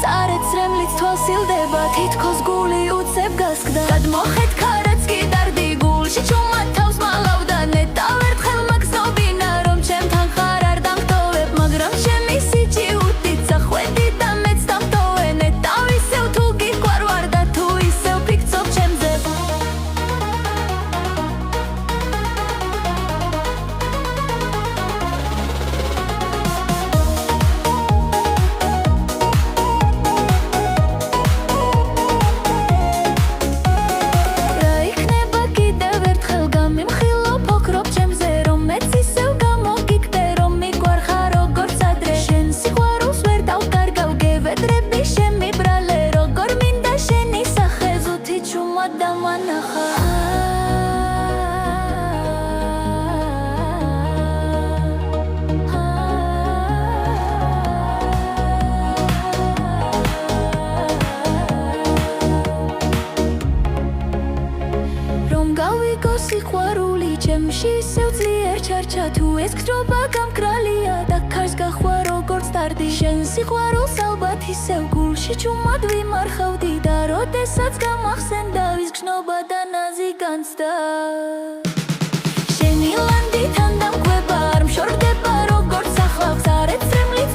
სარეთს რემლიც თვალსილდება თითქოს გული უცებ გასკდა გადმოხეთ ქარაც კი დარდი გულში ჩუმად თავს მალავდა ნეტავ ერთხელ მაგზნობინა რომ ჩემთან ხარ არ დამხტოვებ მაგრამ ჩემი სიჭი უდით სახვედი და მეც დამტოვე ნეტავ ისევ თუ გიყვარ ვარ და თუ ისევ ფიქცობ ჩემზე სიყვარული ჩემში ისევ ძლიერ ჩარჩა თუ ეს გრძნობა გამკრალია და ქარს გახვა როგორც დარდი შენ სიყვარულს ალბათ ისევ გულში ჩუმად ვიმარხავდი და როდესაც გამახსენდა ვის გრძნობა და ნაზი განცდა შენი ლანდით ან დამკვება არ მშორდება როგორც ახლავს არეთ რემლიც